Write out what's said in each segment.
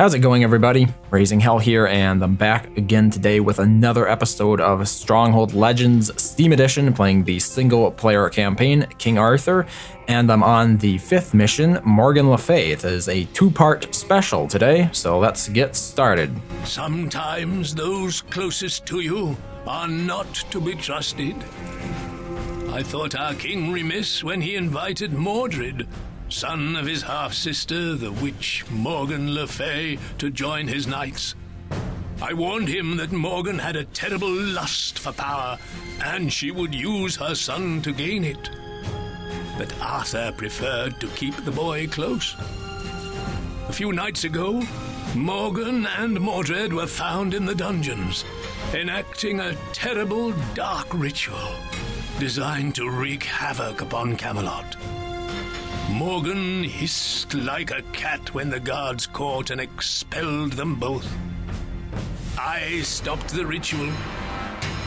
How's it going, everybody? RazingHel here, and I'm back again today with another episode of Stronghold Legends Steam Edition, playing the single-player campaign, King Arthur, and I'm on the 5th mission, Morgan Le Fay. It is a 2-part special today, so let's get started. Sometimes those closest to you are not to be trusted. I thought our king remiss when he invited Mordred, son of his half-sister, the witch Morgan Le Fay, to join his knights. I warned him that Morgan had a terrible lust for power, and she would use her son to gain it. But Arthur preferred to keep the boy close. A few nights ago, Morgan and Mordred were found in the dungeons, enacting a terrible dark ritual designed to wreak havoc upon Camelot. Morgan hissed like a cat when the guards caught and expelled them both. I stopped the ritual,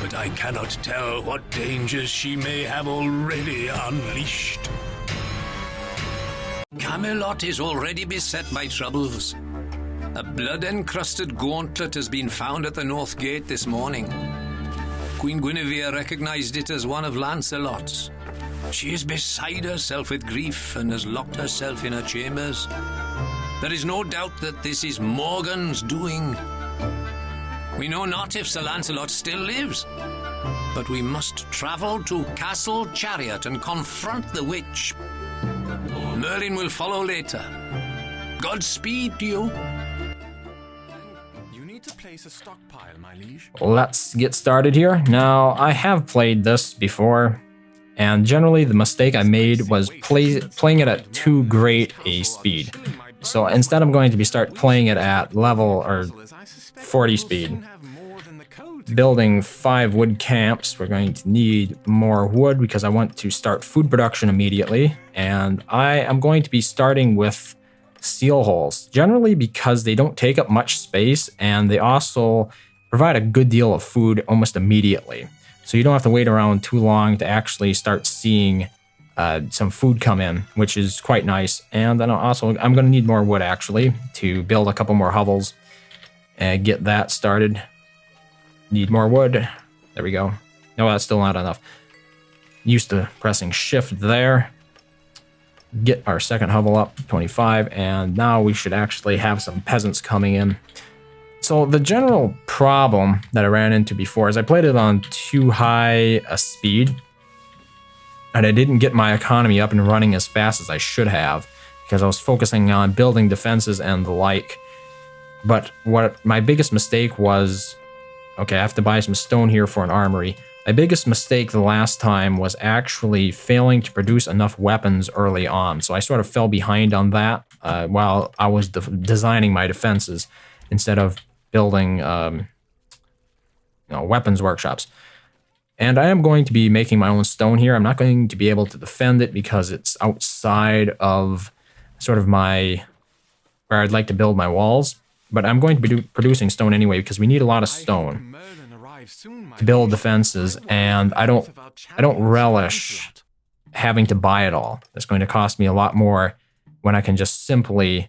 but I cannot tell what dangers she may have already unleashed. Camelot is already beset by troubles. A blood-encrusted gauntlet has been found at the North Gate this morning. Queen Guinevere recognized it as one of Lancelot's. She is beside herself with grief and has locked herself in her chambers. There is no doubt that this is Morgan's doing. We know not if Sir Lancelot still lives, but we must travel to Castle Chariot and confront the witch. Merlin will follow later. Godspeed to you. You need to place a stockpile, my liege. Let's get started here. Now, I have played this before, and generally the mistake I made was playing it at too great a speed. So instead I'm going to start playing it at level or 40 speed. Building 5 wood camps. We're going to need more wood because I want to start food production immediately. And I am going to be starting with seal holes, generally because they don't take up much space and they also provide a good deal of food almost immediately. So you don't have to wait around too long to actually start seeing some food come in, which is quite nice. And then also, I'm going to need more wood, actually, to build a couple more hovels and get that started. Need more wood. There we go. No, that's still not enough. Used to pressing shift there. Get our second hovel up, 25, and now we should actually have some peasants coming in. So the general problem that I ran into before is I played it on too high a speed, and I didn't get my economy up and running as fast as I should have because I was focusing on building defenses and the like. But what my biggest mistake was, okay, I have to buy some stone here for an armory. My biggest mistake the last time was actually failing to produce enough weapons early on. So I sort of fell behind on that while I was designing my defenses instead of building weapons workshops. And I am going to be making my own stone here. I'm not going to be able to defend it because it's outside of sort of where I'd like to build my walls. But I'm going to be producing stone anyway because we need a lot of stone to build defenses, and I don't relish having to buy it all. It's going to cost me a lot more when I can just simply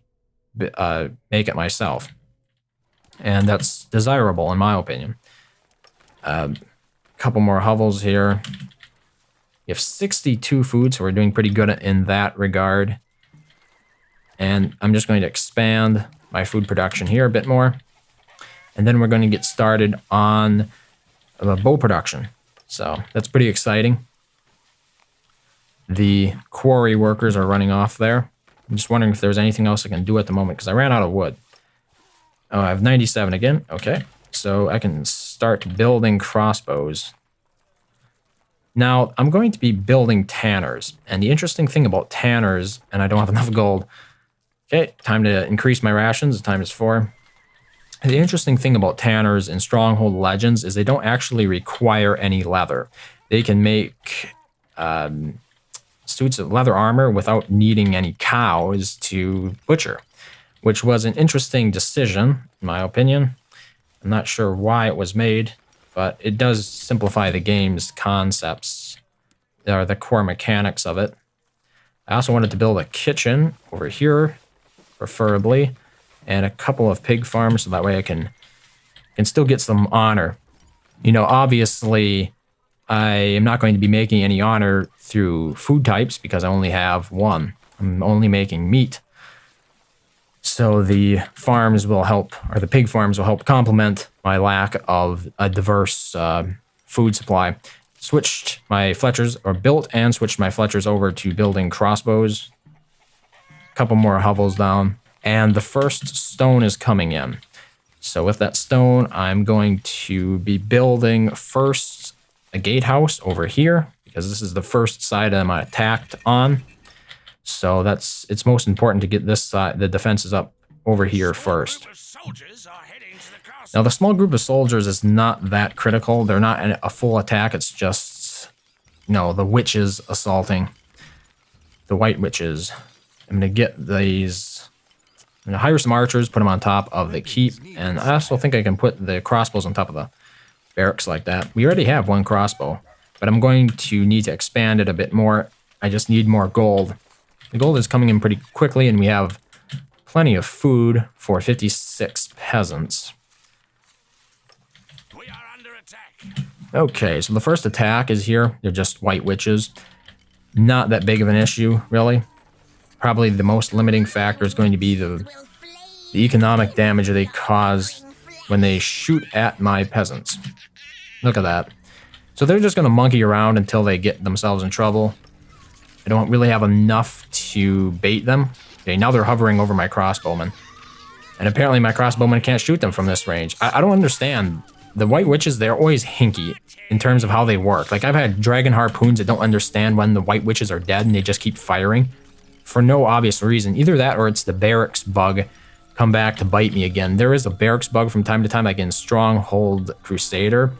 make it myself. And that's desirable in my opinion. Couple more hovels here. We have 62 food, so we're doing pretty good in that regard. And I'm just going to expand my food production here a bit more. And then we're going to get started on the bow production. So that's pretty exciting. The quarry workers are running off there. I'm just wondering if there's anything else I can do at the moment because I ran out of wood. Oh, I have 97 again. Okay, so I can start building crossbows. Now, I'm going to be building tanners. And the interesting thing about tanners, and I don't have enough gold. Okay, time to increase my rations. The time is 4. The interesting thing about tanners in Stronghold Legends is they don't actually require any leather. They can make suits of leather armor without needing any cows to butcher, which was an interesting decision, in my opinion. I'm not sure why it was made, but it does simplify the game's concepts, or the core mechanics of it. I also wanted to build a kitchen over here, preferably. and a couple of pig farms, so that way I can still get some honor. You know, obviously, I am not going to be making any honor through food types because I only have one. I'm only making meat. So the farms will help, or the pig farms will help complement my lack of a diverse food supply. Switched my Fletchers, or built and switched my Fletchers over to building crossbows. A couple more hovels down. And the first stone is coming in. So with that stone, I'm going to be building first a gatehouse over here, because this is the first side I'm attacked on. So it's most important to get this side, the defenses up over here first. Now the small group of soldiers is not that critical. They're not a full attack. It's just, you know, the witches assaulting. The white witches. I'm going to get these. I'm going to hire some archers, put them on top of the keep. And I also think I can put the crossbows on top of the barracks like that. We already have one crossbow, but I'm going to need to expand it a bit more. I just need more gold. The gold is coming in pretty quickly, and we have plenty of food for 56 peasants. We are under attack. Okay, so the first attack is here. They're just white witches. Not that big of an issue, really. Probably the most limiting factor is going to be the economic damage they cause when they shoot at my peasants. Look at that. So they're just going to monkey around until they get themselves in trouble. I don't really have enough to bait them. Okay, now they're hovering over my crossbowmen. And apparently my crossbowmen can't shoot them from this range. I don't understand. The white witches, they're always hinky in terms of how they work. Like, I've had dragon harpoons that don't understand when the white witches are dead, and they just keep firing for no obvious reason. Either that or it's the barracks bug come back to bite me again. There is a barracks bug from time to time, like in Stronghold Crusader.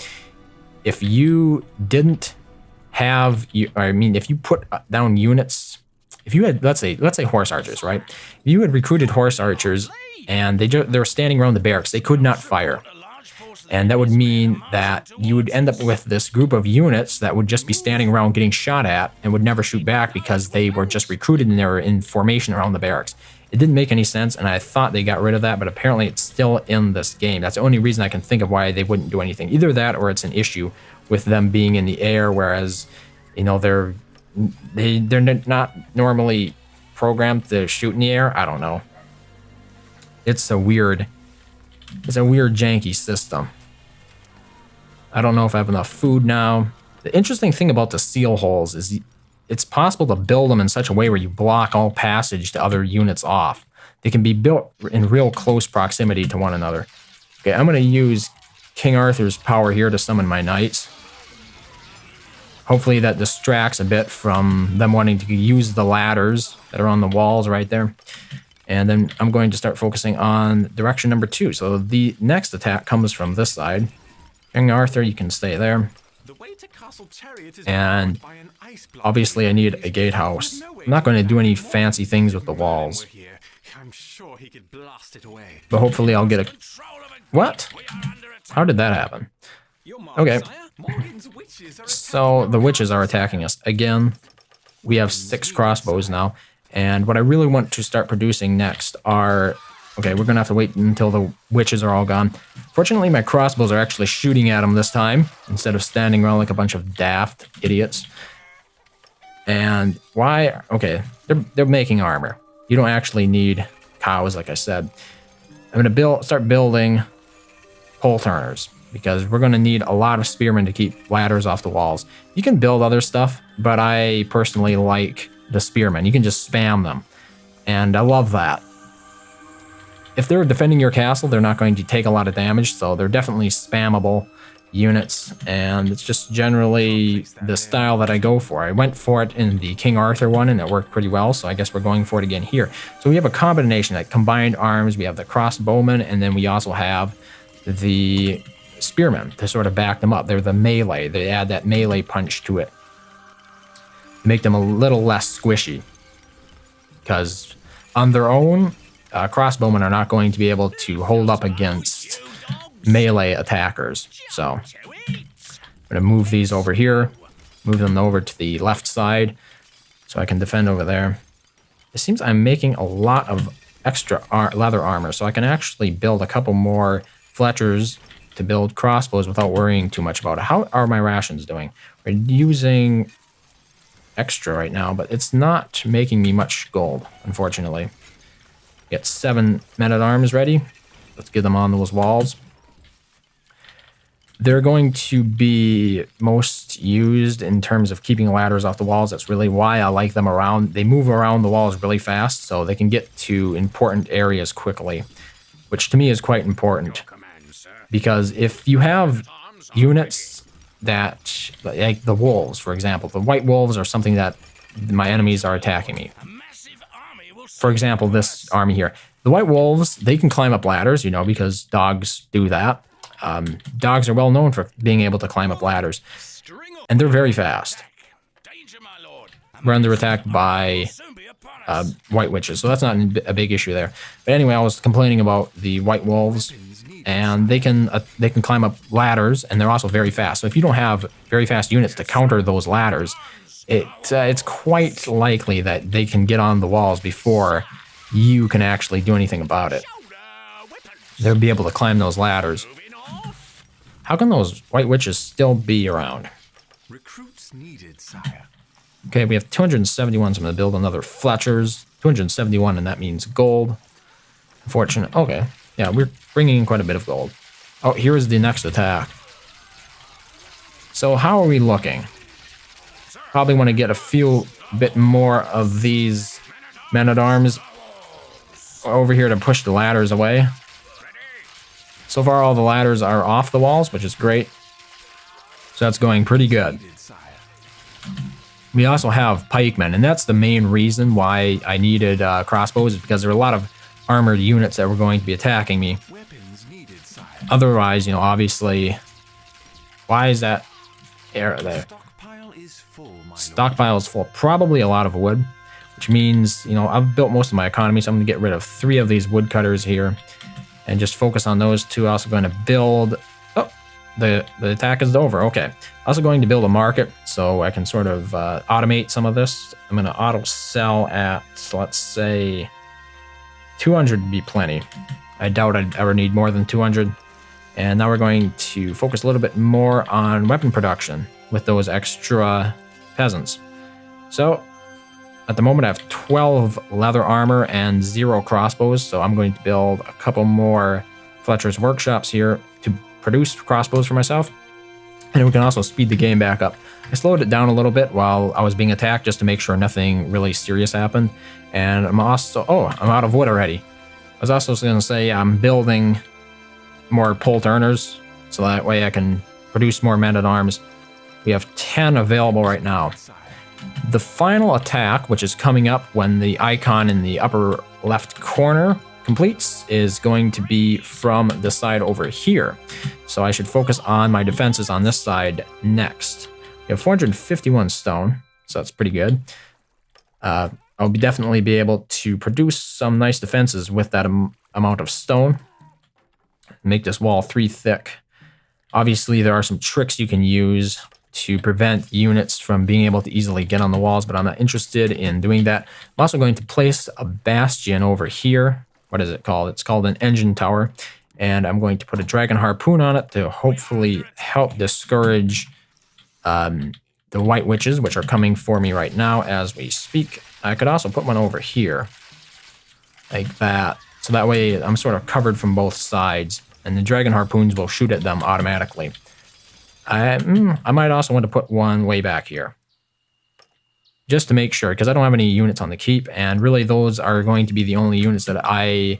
If you didn't have, if you put down units, if you had, let's say horse archers, right? If you had recruited horse archers and they were standing around the barracks, they could not fire. And that would mean that you would end up with this group of units that would just be standing around getting shot at and would never shoot back because they were just recruited and they were in formation around the barracks. It didn't make any sense, and I thought they got rid of that, but apparently it's still in this game. That's the only reason I can think of why they wouldn't do anything. Either that or it's an issue with them being in the air, whereas, you know, they're not normally programmed to shoot in the air. I don't know. It's a weird janky system. I don't know if I have enough food now. The interesting thing about the seal holes is it's possible to build them in such a way where you block all passage to other units off. They can be built in real close proximity to one another. Okay, I'm going to use King Arthur's power here to summon my knights. Hopefully that distracts a bit from them wanting to use the ladders that are on the walls right there. And then I'm going to start focusing on direction number 2. So the next attack comes from this side. King Arthur, you can stay there. And obviously I need a gatehouse. I'm not going to do any fancy things with the walls. But hopefully I'll get a... What? How did that happen? Okay. So the witches are attacking us again. We have 6 crossbows now. And what I really want to start producing next are... Okay, we're going to have to wait until the witches are all gone. Fortunately, my crossbows are actually shooting at them this time, instead of standing around like a bunch of daft idiots. And why? Okay, they're making armor. You don't actually need cows, like I said. I'm going to start building pole turners, because we're going to need a lot of spearmen to keep ladders off the walls. You can build other stuff, but I personally like the spearmen. You can just spam them, and I love that. If they're defending your castle, they're not going to take a lot of damage, so they're definitely spammable units, and it's just generally the style that I go for. I went for it in the King Arthur one, and it worked pretty well, so I guess we're going for it again here. So we have a combination, like combined arms, we have the crossbowmen, and then we also have the spearmen to sort of back them up. They're the melee. They add that melee punch to it to make them a little less squishy, because on their own, crossbowmen are not going to be able to hold up against melee attackers. So I'm going to move these over here, move them over to the left side so I can defend over there. It seems I'm making a lot of extra leather armor, so I can actually build a couple more Fletchers to build crossbows without worrying too much about it. How are my rations doing? We're using extra right now, but it's not making me much gold, unfortunately. Get 7 men-at-arms ready. Let's get them on those walls. They're going to be most used in terms of keeping ladders off the walls. That's really why I like them around. They move around the walls really fast, so they can get to important areas quickly, which to me is quite important. Because if you have units that, like the wolves, for example, the white wolves are something that my enemies are attacking me. For example, this army here. The white wolves, they can climb up ladders, you know, because dogs do that. Dogs are well known for being able to climb up ladders, and they're very fast. We're under attack by white witches, so that's not a big issue there. But anyway, I was complaining about the white wolves, and they can climb up ladders, and they're also very fast. So if you don't have very fast units to counter those ladders, it's quite likely that they can get on the walls before you can actually do anything about it. They'll be able to climb those ladders. How can those white witches still be around? Recruits needed, sire. Okay, we have 271, so I'm going to build another Fletchers. 271, and that means gold. Unfortunate. Okay, yeah, we're bringing in quite a bit of gold. Oh, here's the next attack. So how are we looking? Probably want to get a few bit more of these men-at-arms over here to push the ladders away. So far, all the ladders are off the walls, which is great. So that's going pretty good. We also have pikemen, and that's the main reason why I needed crossbows, is because there are a lot of armored units that were going to be attacking me. Otherwise, you know, obviously, why is that arrow there? Stockpile is full. Probably a lot of wood, which means, you know, I've built most of my economy, so I'm going to get rid of 3 of these woodcutters here. And just focus on those 2. Also going to build... Oh, the attack is over. Okay. Also going to build a market so I can sort of automate some of this. I'm going to auto sell at, let's say, 200 would be plenty. I doubt I'd ever need more than 200. And now we're going to focus a little bit more on weapon production with those extra peasants. So, at the moment I have 12 leather armor and 0 crossbows, so I'm going to build a couple more Fletcher's workshops here to produce crossbows for myself. And we can also speed the game back up. I slowed it down a little bit while I was being attacked just to make sure nothing really serious happened. And I'm also... Oh, I'm out of wood already. I was also going to say I'm building more pole turners, so that way I can produce more men-at-arms. We have 10 available right now. The final attack, which is coming up when the icon in the upper left corner completes, is going to be from the side over here. So I should focus on my defenses on this side next. We have 451 stone, so that's pretty good. I'll definitely be able to produce some nice defenses with that amount of stone. Make this wall 3 thick. Obviously, there are some tricks you can use to prevent units from being able to easily get on the walls, but I'm not interested in doing that. I'm also going to place a bastion over here. What is it called? It's called an engine tower, and I'm going to put a dragon harpoon on it to hopefully help discourage the white witches, which are coming for me right now as we speak. I could also put one over here, like that, so that way I'm sort of covered from both sides, and the dragon harpoons will shoot at them automatically. I might also want to put one way back here, just to make sure, because I don't have any units on the keep, and really those are going to be the only units that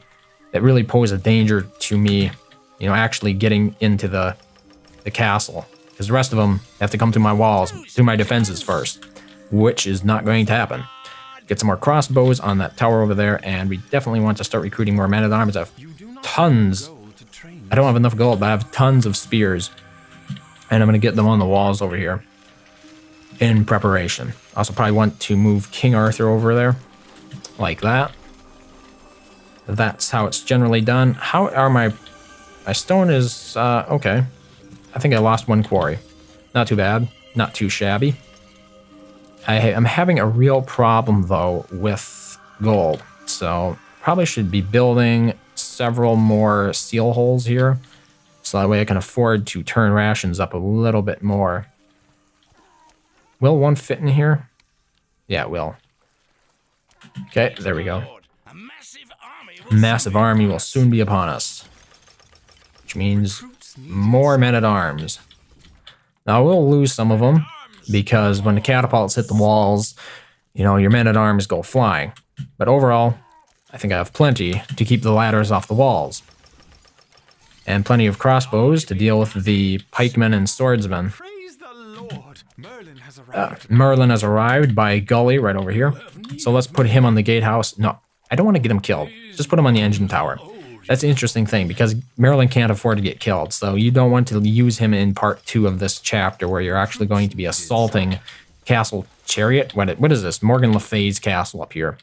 really pose a danger to me, you know, actually getting into the castle, because the rest of them have to come through my walls, through my defenses first, which is not going to happen. Get some more crossbows on that tower over there, and we definitely want to start recruiting more men-at-arms. I have tons. I don't have enough gold, but I have tons of spears. And I'm going to get them on the walls over here in preparation. Also probably want to move King Arthur over there, like that. That's how it's generally done. How are my stone is, okay. I think I lost 1 quarry. Not too bad, not too shabby. I'm having a real problem, though, with gold. So probably should be building several more seal holes here. So that way I can afford to turn rations up a little bit more. Will one fit in here? Yeah, it will. Okay, there we go. Massive army will soon be upon us. Which means more men-at-arms. Now, we'll lose some of them, because when the catapults hit the walls, you know, your men-at-arms go flying. But overall, I think I have plenty to keep the ladders off the walls. And plenty of crossbows to deal with the pikemen and swordsmen. Praise the Lord. Merlin has arrived by Gully right over here. So let's put him on the gatehouse. No, I don't want to get him killed. Just put him on the engine tower. That's an interesting thing, because Merlin can't afford to get killed. So you don't want to use him in part 2 of this chapter, where you're actually going to be assaulting Castle Chariot. What is this? Morgan Le Fay's castle up here.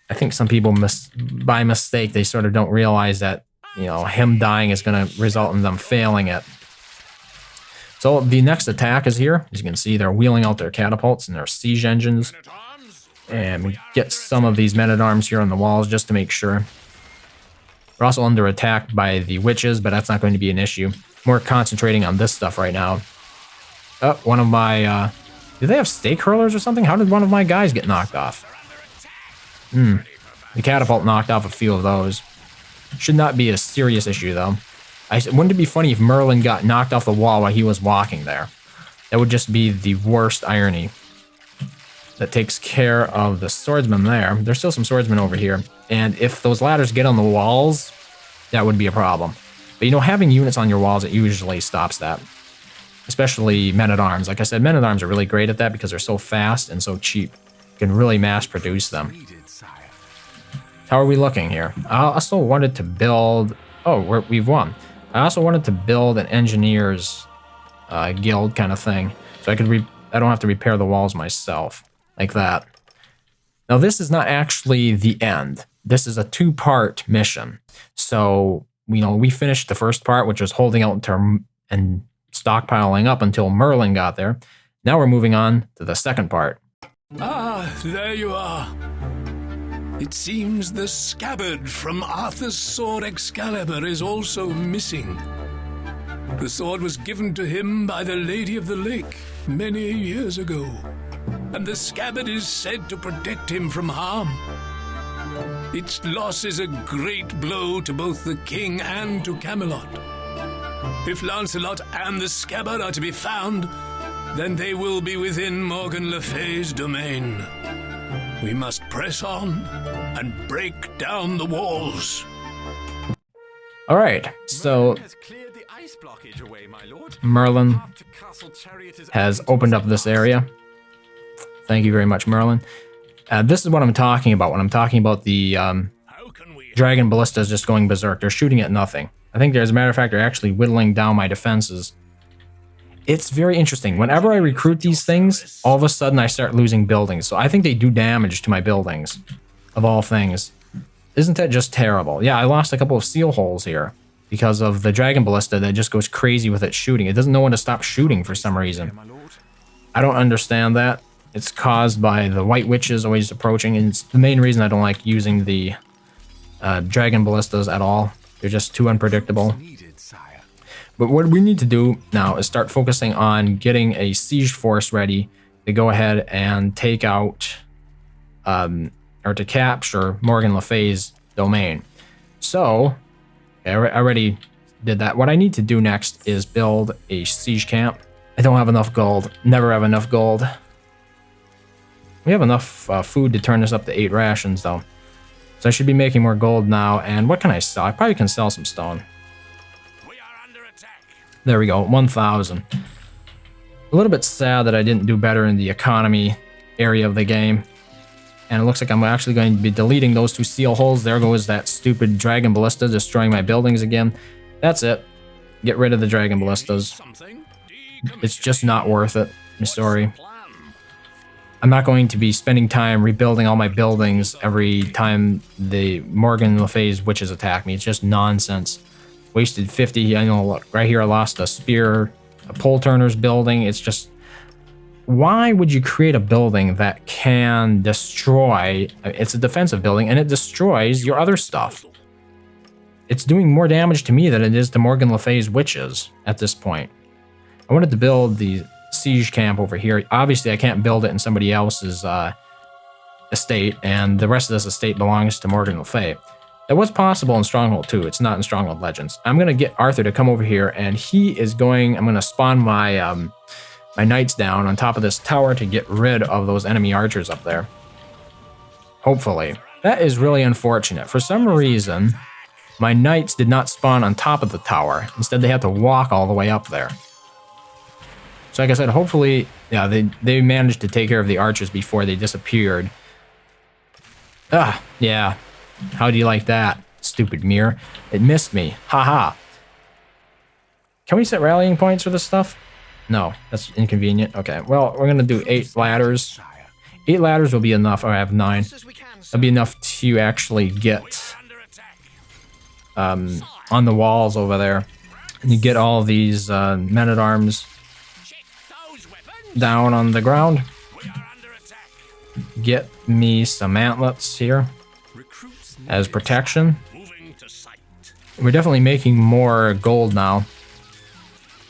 I think some people, by mistake, they sort of don't realize that, you know, him dying is going to result in them failing it. So the next attack is here. As you can see, they're wheeling out their catapults and their siege engines. And we get some of these men-at-arms here on the walls just to make sure. We're also under attack by the witches, but that's not going to be an issue. More concentrating on this stuff right now. Oh, one of my... do they have stake hurlers or something? How did one of my guys get knocked off? The catapult knocked off a few of those. Should not be a serious issue, though. Wouldn't it be funny if Merlin got knocked off the wall while he was walking there? That would just be the worst irony. That takes care of the swordsman there. There's still some swordsmen over here. And if those ladders get on the walls, that would be a problem. But, you know, having units on your walls, it usually stops that. Especially men-at-arms. Like I said, men-at-arms are really great at that because they're so fast and so cheap. You can really mass-produce them. How are we looking here? I also wanted to build... Oh, we've won. I also wanted to build an engineer's guild kind of thing. So I don't have to repair the walls myself. Like that. Now, this is not actually the end. This is a 2-part mission. So, you know, we finished the first part, which was holding out and stockpiling up until Merlin got there. Now we're moving on to the second part. Ah, there you are. It seems the scabbard from Arthur's sword Excalibur is also missing. The sword was given to him by the Lady of the Lake many years ago, and the scabbard is said to protect him from harm. Its loss is a great blow to both the king and to Camelot. If Lancelot and the scabbard are to be found, then they will be within Morgan Le Fay's domain. We must press on and break down the walls. All right, so Merlin has opened up this area. Thank you very much, Merlin. This is what I'm talking about when I'm talking about the dragon ballistas just going berserk. They're shooting at nothing. I think, as a matter of fact, they're actually whittling down my defenses. It's very interesting. Whenever I recruit these things, all of a sudden I start losing buildings. So I think they do damage to my buildings, of all things. Isn't that just terrible? Yeah, I lost a couple of seal holes here because of the dragon ballista that just goes crazy with its shooting. It doesn't know when to stop shooting for some reason. I don't understand that. It's caused by the white witches always approaching, and it's the main reason I don't like using the dragon ballistas at all. They're just too unpredictable. But what we need to do now is start focusing on getting a siege force ready to go ahead and take out, or to capture Morgan Le Fay's domain. So, I already did that. What I need to do next is build a siege camp. I don't have enough gold. Never have enough gold. We have enough food to turn this up to 8 rations, though. So I should be making more gold now. And what can I sell? I probably can sell some stone. There we go, 1,000. A little bit sad that I didn't do better in the economy area of the game. And it looks like I'm actually going to be deleting those 2 seal holes. There goes that stupid dragon ballista destroying my buildings again. That's it. Get rid of the dragon ballistas. It's just not worth it. I'm sorry. I'm not going to be spending time rebuilding all my buildings every time the Morgan Le Fay's witches attack me. It's just nonsense. Wasted 50. I know, look, right here I lost a spear, a pole turner's building. It's just, why would you create a building that can destroy? It's a defensive building and it destroys your other stuff. It's doing more damage to me than it is to Morgan Le Fay's witches at this point. I wanted to build the siege camp over here. Obviously, I can't build it in somebody else's estate, and the rest of this estate belongs to Morgan Le Fay. That was possible in Stronghold 2. It's not in Stronghold Legends. I'm going to get Arthur to come over here, and he is going... I'm going to spawn my my knights down on top of this tower to get rid of those enemy archers up there. Hopefully. That is really unfortunate. For some reason, my knights did not spawn on top of the tower. Instead, they had to walk all the way up there. So like I said, hopefully, yeah, they managed to take care of the archers before they disappeared. Ah, yeah. How do you like that, stupid mirror? It missed me. Haha. Can we set rallying points for this stuff? No, that's inconvenient. Okay, well, we're going to do 8 ladders. 8 ladders will be enough. Oh, I have 9. That'll be enough to actually get on the walls over there. And you get all these men-at-arms down on the ground. Get me some antlets here as protection. We're definitely making more gold now.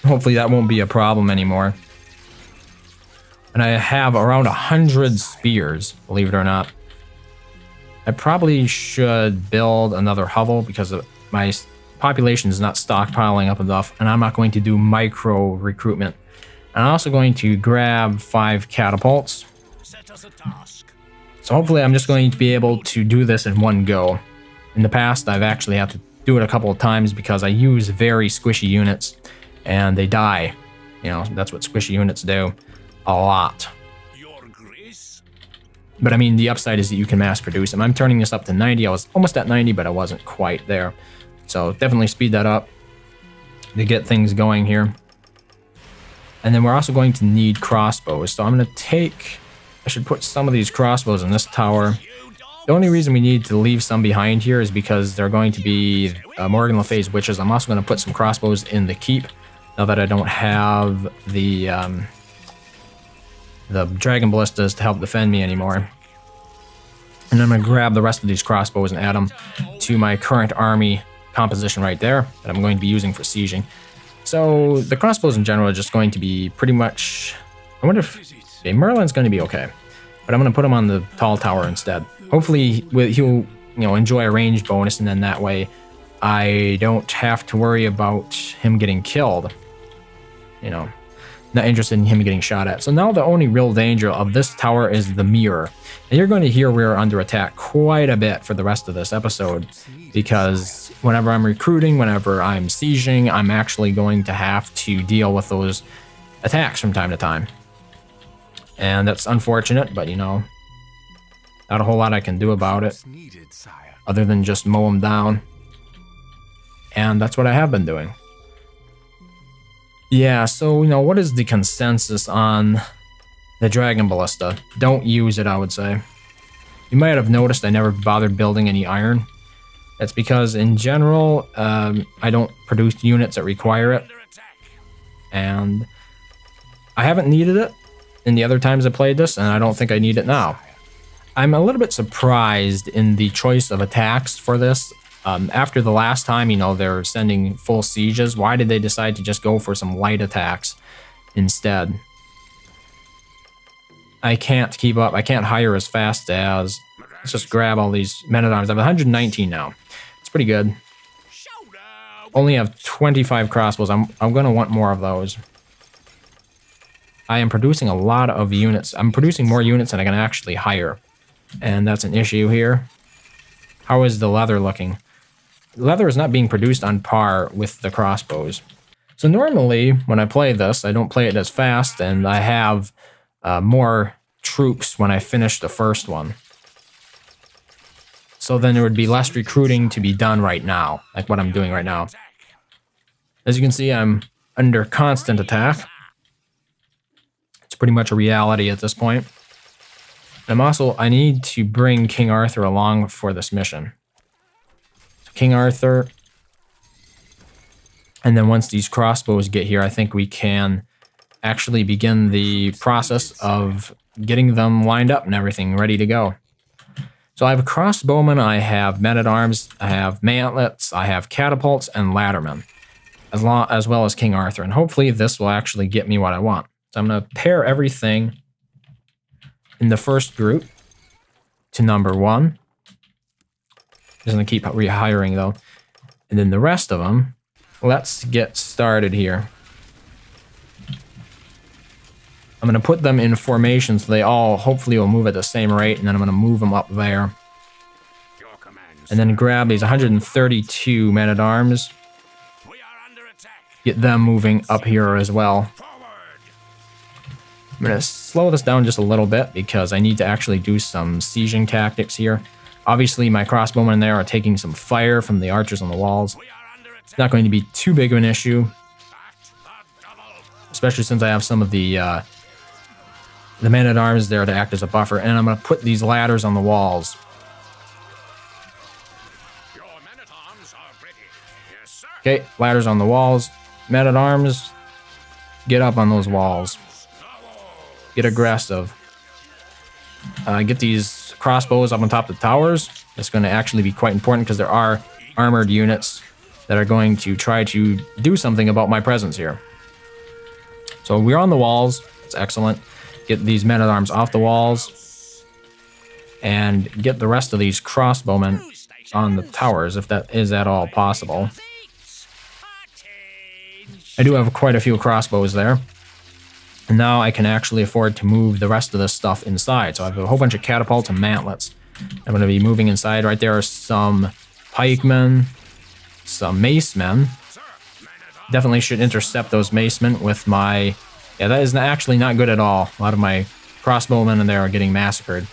Hopefully that won't be a problem anymore. And I have around 100 spears, believe it or not. I probably should build another hovel because my population is not stockpiling up enough, and I'm not going to do micro recruitment. I'm also going to grab 5 catapults. So hopefully I'm just going to be able to do this in one go. In the past, I've actually had to do it a couple of times because I use very squishy units and they die. You know, that's what squishy units do. A lot. But I mean, the upside is that you can mass produce them. I'm turning this up to 90. I was almost at 90, but I wasn't quite there. So definitely speed that up to get things going here. And then we're also going to need crossbows. So I'm going to take... I should put some of these crossbows in this tower. The only reason we need to leave some behind here is because they're going to be Morgan Le Fay's witches. I'm also going to put some crossbows in the keep now that I don't have the dragon ballistas to help defend me anymore. And I'm going to grab the rest of these crossbows and add them to my current army composition right there that I'm going to be using for sieging. So the crossbows in general are just going to be pretty much... I wonder if... Okay, Merlin's going to be okay, but I'm going to put him on the tall tower instead. Hopefully he'll enjoy a range bonus, and then that way I don't have to worry about him getting killed. You know, not interested in him getting shot at. So now the only real danger of this tower is the mirror. And you're going to hear we're under attack quite a bit for the rest of this episode, because whenever I'm recruiting, whenever I'm sieging, I'm actually going to have to deal with those attacks from time to time. And that's unfortunate, but you know, not a whole lot I can do about it other than just mow them down. And that's what I have been doing. Yeah, so, you know, what is the consensus on the Dragon Ballista? Don't use it, I would say. You might have noticed I never bothered building any iron. That's because, in general, I don't produce units that require it. And I haven't needed it in the other times I played this, and I don't think I need it now. I'm a little bit surprised in the choice of attacks for this. After the last time, you know, they're sending full sieges. Why did they decide to just go for some light attacks instead? I can't keep up. I can't hire as fast as... Let's just grab all these men-at-arms. I have 119 now. It's pretty good. Only have 25 crossbows. I'm going to want more of those. I am producing a lot of units. I'm producing more units than I can actually hire. And that's an issue here. How is the leather looking? Leather is not being produced on par with the crossbows. So normally, when I play this, I don't play it as fast, and I have more troops when I finish the first one. So then there would be less recruiting to be done right now, like what I'm doing right now. As you can see, I'm under constant attack. It's pretty much a reality at this point. I need to bring King Arthur along for this mission. So King Arthur. And then once these crossbows get here, I think we can actually begin the process of getting them lined up and everything ready to go. So I have crossbowmen, I have men-at-arms, I have mantlets, I have catapults, and laddermen, as well as King Arthur. And hopefully this will actually get me what I want. So I'm going to pair everything in the first group to number 1. Just going to keep rehiring though. And then the rest of them, let's get started here. I'm going to put them in formation so they all hopefully will move at the same rate, and then I'm going to move them up there. And then grab these 132 men-at-arms. Get them moving up here as well. I'm going to slow this down just a little bit because I need to actually do some sieging tactics here. Obviously, my crossbowmen there are taking some fire from the archers on the walls. It's not going to be too big of an issue, especially since I have some of the men-at-arms there to act as a buffer. And I'm going to put these ladders on the walls. Okay, ladders on the walls. Men-at-arms, get up on those walls. Get aggressive. Get these crossbows up on top of the towers. It's going to actually be quite important because there are armored units that are going to try to do something about my presence here. So we're on the walls. It's excellent. Get these men-at-arms off the walls. And get the rest of these crossbowmen on the towers, if that is at all possible. I do have quite a few crossbows there. And now I can actually afford to move the rest of this stuff inside. So I have a whole bunch of catapults and mantlets. I'm going to be moving inside. Right there are some pikemen, some macemen. Definitely should intercept those macemen with my... Yeah, that is actually not good at all. A lot of my crossbowmen in there are getting massacred.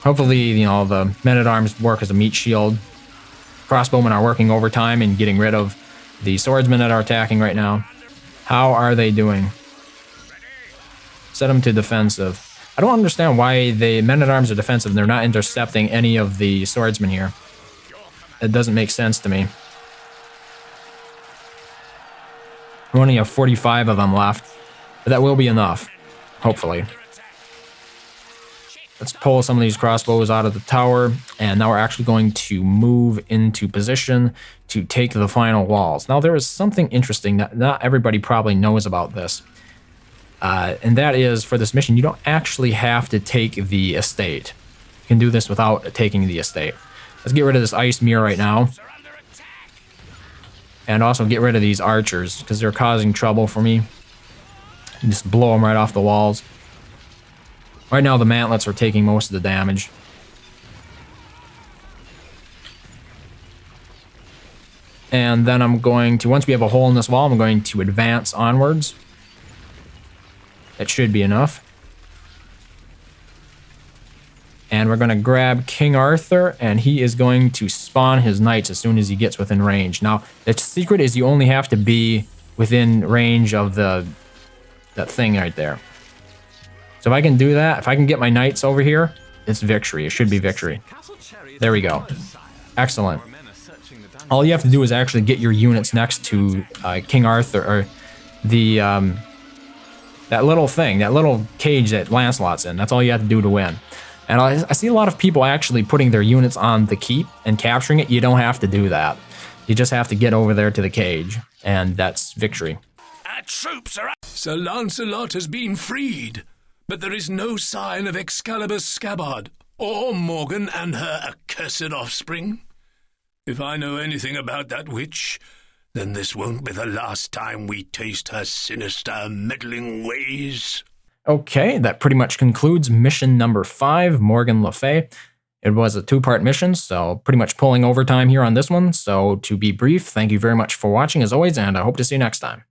Hopefully, you know, the men-at-arms work as a meat shield. Crossbowmen are working overtime and getting rid of the swordsmen that are attacking right now. How are they doing? Set them to defensive. I don't understand why the men-at-arms are defensive and they're not intercepting any of the swordsmen here. It doesn't make sense to me. We only have 45 of them left, but that will be enough, hopefully. Let's pull some of these crossbows out of the tower, and now we're actually going to move into position to take the final walls. Now, there is something interesting that not everybody probably knows about this, and that is, for this mission, you don't actually have to take the estate. You can do this without taking the estate. Let's get rid of this ice mirror right now, and also get rid of these archers, because they're causing trouble for me. And just blow them right off the walls. Right now, the mantlets are taking most of the damage. And then I'm going to, once we have a hole in this wall, I'm going to advance onwards. That should be enough. And we're going to grab King Arthur, and he is going to spawn his knights as soon as he gets within range. Now, the secret is you only have to be within range of that thing right there. So if I can do that, if I can get my knights over here, it's victory. It should be victory. There we go. Excellent. All you have to do is actually get your units next to King Arthur, or the that little thing, that little cage that Lancelot's in. That's all you have to do to win. And I see a lot of people actually putting their units on the keep and capturing it. You don't have to do that. You just have to get over there to the cage, and that's victory. Our troops are... Sir Lancelot has been freed. But there is no sign of Excalibur's scabbard, or Morgan and her accursed offspring. If I know anything about that witch, then this won't be the last time we taste her sinister, meddling ways. Okay, that pretty much concludes mission number 5, Morgan Le Fay. It was a 2-part mission, so pretty much pulling overtime here on this one. So to be brief, thank you very much for watching as always, and I hope to see you next time.